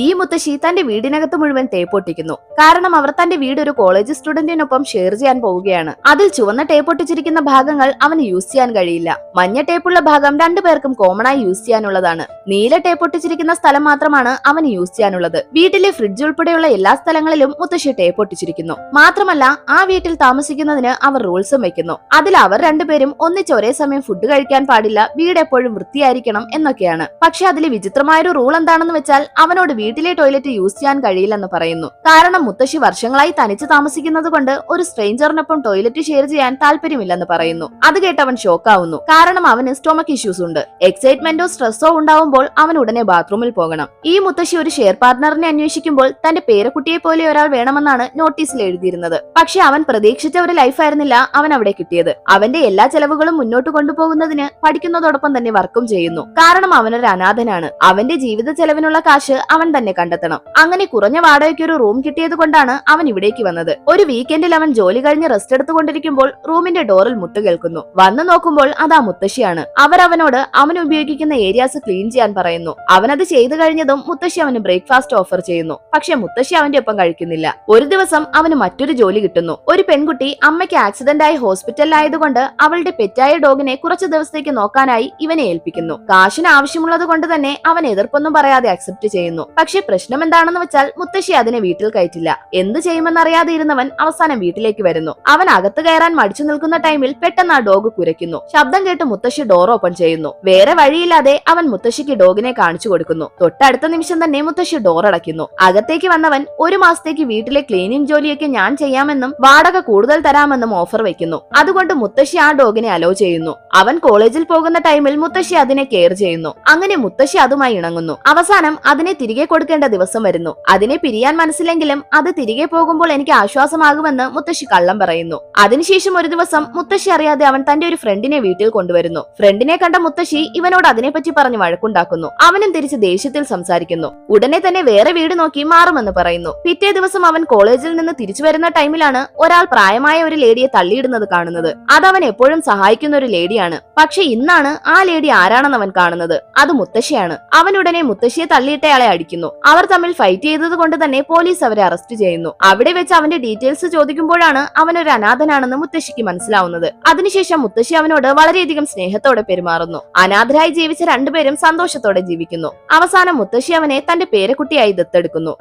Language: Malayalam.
ഈ മുത്തശ്ശി തന്റെ വീടിനകത്ത് മുഴുവൻ തേപ്പൊട്ടിക്കുന്നു. കാരണം അവർ തന്റെ വീട് ഒരു കോളേജ് സ്റ്റുഡന്റിനൊപ്പം ഷെയർ ചെയ്യാൻ പോവുകയാണ്. അതിൽ ചുവന്ന ടേപ്പൊട്ടിച്ചിരിക്കുന്ന ഭാഗങ്ങൾ അവന് യൂസ് ചെയ്യാൻ കഴിയില്ല. മഞ്ഞ ടേപ്പുള്ള ഭാഗം രണ്ടുപേർക്കും കോമൺ ആയി യൂസ് ചെയ്യാനുള്ളതാണ്. നീല ടേപ്പൊട്ടിച്ചിരിക്കുന്ന സ്ഥലം മാത്രമാണ് അവന് യൂസ് ചെയ്യാനുള്ളത്. വീട്ടിലെ ഫ്രിഡ്ജ് ഉൾപ്പെടെയുള്ള എല്ലാ സ്ഥലങ്ങളിലും മുത്തശ്ശി ടേപ്പൊട്ടിച്ചിരിക്കുന്നു. മാത്രമല്ല ആ വീട്ടിൽ താമസിക്കുന്നതിന് അവർ റൂൾസും വെക്കുന്നു. അതിൽ അവർ രണ്ടുപേരും ഒന്നിച്ച് ഒരേ സമയം ഫുഡ് കഴിക്കാൻ പാടില്ല, വീട് എപ്പോഴും വൃത്തിയായിരിക്കണം എന്നൊക്കെയാണ്. പക്ഷെ അതിൽ വിചിത്രമായൊരു റൂൾ എന്താണെന്ന് വെച്ചാൽ അവനോട് വീട്ടിലെ ടോയ്ലറ്റ് യൂസ് ചെയ്യാൻ കഴിയില്ലെന്ന് പറയുന്നു. കാരണം മുത്തശ്ശി വർഷങ്ങളായി തനിച്ച് താമസിക്കുന്നത് കൊണ്ട് ഒരു സ്ട്രേഞ്ചറിനൊപ്പം ടോയ്ലറ്റ് ഷെയർ ചെയ്യാൻ താല്പര്യമില്ലെന്ന് പറയുന്നു. അത് കേട്ട് അവൻ ഷോക്കാവുന്നു. കാരണം അവന് സ്റ്റൊമക് ഇഷ്യൂസ് ഉണ്ട്. എക്സൈറ്റ്മെന്റോ സ്ട്രെസ്സോ ഉണ്ടാവുമ്പോൾ അവൻ ഉടനെ ബാത്റൂമിൽ പോകണം. ഈ മുത്തശ്ശി ഒരു ഷെയർ പാർട്ണറിനെ അന്വേഷിക്കുമ്പോൾ തന്റെ പേരക്കുട്ടിയെ പോലെ ഒരാൾ വേണമെന്നാണ് നോട്ടീസിൽ എഴുതിയിരുന്നത്. പക്ഷെ അവൻ പ്രതീക്ഷിച്ച ഒരു ലൈഫായിരുന്നില്ല അവൻ അവിടെ കിട്ടിയത്. അവന്റെ എല്ലാ ചെലവുകളും മുന്നോട്ട് കൊണ്ടുപോകുന്നതിന് പഠിക്കുന്നതോടൊപ്പം തന്നെ വർക്കും ചെയ്യുന്നു. കാരണം അവനൊരു അനാഥനാണ്. അവന്റെ ജീവിത ചെലവിനുള്ള കാശ് അവൻ തന്നെ കണ്ടെത്തണം. അങ്ങനെ കുറഞ്ഞ വാടകയ്ക്ക് ഒരു റൂം കിട്ടിയത് കൊണ്ടാണ് അവൻ ഇവിടേക്ക് വന്നത്. ഒരു വീക്കെൻഡിൽ അവൻ ജോലി കഴിഞ്ഞ് റെസ്റ്റ് എടുത്തുകൊണ്ടിരിക്കുമ്പോൾ റൂമിന്റെ ഡോറിൽ മുട്ട് കേൾക്കുന്നു. വന്നു നോക്കുമ്പോൾ അതാ മുത്തശ്ശിയാണ്. അവർ അവനോട് അവൻ ഉപയോഗിക്കുന്ന ഏരിയാസ് ക്ലീൻ ചെയ്യാൻ പറയുന്നു. അവനത് ചെയ്തു കഴിഞ്ഞതും മുത്തശ്ശി അവന് ബ്രേക്ക്ഫാസ്റ്റ് ഓഫർ ചെയ്യുന്നു. പക്ഷെ മുത്തശ്ശി അവന്റെ ഒപ്പം കഴിക്കുന്നില്ല. ഒരു ദിവസം അവന് മറ്റൊരു ജോലി കിട്ടുന്നു. ഒരു പെൺകുട്ടി അമ്മയ്ക്ക് ആക്സിഡന്റ് ആയി ഹോസ്പിറ്റലിലായതുകൊണ്ട് അവളുടെ പെറ്റായ ഡോഗിനെ കുറച്ചു ദിവസത്തേക്ക് നോക്കാനായി ഇവനെ ഏൽപ്പിക്കുന്നു. കാശിന് ആവശ്യമുള്ളത് കൊണ്ട് തന്നെ അവൻ എതിർപ്പൊന്നും പറയാതെ അക്സെപ്റ്റ് ചെയ്യുന്നു. പക്ഷെ പ്രശ്നം എന്താണെന്ന് വെച്ചാൽ മുത്തശ്ശി അതിനെ വീട്ടിൽ കയറ്റില്ല. എന്ത് ചെയ്യുമെന്നറിയാതെ ഇരുന്നവൻ അവസാനം വീട്ടിലേക്ക് വരുന്നു. അവൻ അകത്ത് കയറാൻ മടിച്ചു നിൽക്കുന്ന ടൈമിൽ പെട്ടെന്ന് ആ ഡോഗ് കുരയ്ക്കുന്നു. ശബ്ദം കേട്ട് മുത്തശ്ശി ഡോർ ഓപ്പൺ ചെയ്യുന്നു. വേറെ വഴിയില്ലാതെ അവൻ മുത്തശ്ശിക്ക് ഡോഗിനെ കാണിച്ചു കൊടുക്കുന്നു. തൊട്ടടുത്ത നിമിഷം തന്നെ മുത്തശ്ശി ഡോർ അടയ്ക്കുന്നു. അകത്തേക്ക് വന്നവൻ ഒരു മാസത്തേക്ക് വീട്ടിലെ ക്ലീനിങ് ജോലിയൊക്കെ ഞാൻ ചെയ്യാമെന്നും വാടക കൂടുതൽ തരാമെന്നും ഓഫർ വെക്കുന്നു. അതുകൊണ്ട് മുത്തശ്ശി ആ ഡോഗിനെ അലോ ചെയ്യുന്നു. അവൻ കോളേജിൽ പോകുന്ന ടൈമിൽ മുത്തശ്ശി അതിനെ കെയർ ചെയ്യുന്നു. അങ്ങനെ മുത്തശ്ശി അതുമായി ഇണങ്ങുന്നു. അവസാനം അതിനെ തിരികെ കൊടുക്കേണ്ട ദിവസം വരുന്നു. അതിനെ പിരിയാൻ മനസ്സിലെങ്കിലും അത് തിരികെ പോകുമ്പോൾ എനിക്ക് ആശ്വാസമാകുമെന്ന് മുത്തശ്ശി കള്ളം പറയുന്നു. അതിനുശേഷം ഒരു ദിവസം മുത്തശ്ശി അറിയാതെ അവൻ തന്റെ ഒരു ഫ്രണ്ടിനെ വീട്ടിൽ കൊണ്ടുവരുന്നു. ഫ്രണ്ടിനെ കണ്ട മുത്തശ്ശി ഇവനോട് അതിനെപ്പറ്റി പറഞ്ഞ് വഴക്കുണ്ടാക്കുന്നു. അവനും തിരിച്ച് ദേഷ്യത്തിൽ സംസാരിക്കുന്നു. ഉടനെ തന്നെ വേറെ വീട് നോക്കി മാറുമെന്ന് പറയുന്നു. പിറ്റേ ദിവസം അവൻ കോളേജിൽ നിന്ന് തിരിച്ചു വരുന്ന ടൈമിലാണ് ഒരാൾ പ്രായമായ ഒരു ലേഡിയെ തള്ളിയിടുന്നത് കാണുന്നത്. അതവൻ എപ്പോഴും സഹായിക്കുന്ന ഒരു ലേഡിയാണ്. പക്ഷെ ഇന്നാണ് ആ ലേഡി ആരാണെന്ന് അവൻ കാണുന്നത്. അത് മുത്തശ്ശിയാണ്. അവൻ ഉടനെ മുത്തശ്ശിയെ തള്ളിയിട്ടയാളെ അടിക്കുന്നു. അവർ തമ്മിൽ ഫൈറ്റ് ചെയ്തത് കൊണ്ട് തന്നെ പോലീസ് അവരെ അറസ്റ്റ് ചെയ്യുന്നു. അവിടെ വെച്ച് അവന്റെ ഡീറ്റെയിൽസ് ചോദിക്കുമ്പോഴാണ് അവനൊരു അനാഥനാണെന്ന് മുത്തശ്ശിക്ക് മനസ്സിലാവുന്നത്. അതിനുശേഷം മുത്തശ്ശി അവനോട് വളരെയധികം സ്നേഹത്തോടെ പെരുമാറുന്നു. അനാഥരായി ജീവിച്ച രണ്ടുപേരും സന്തോഷത്തോടെ ജീവിക്കുന്നു. അവസാനം മുത്തശ്ശി അവനെ തന്റെ പേരക്കുട്ടിയായി ദത്തെടുക്കുന്നു.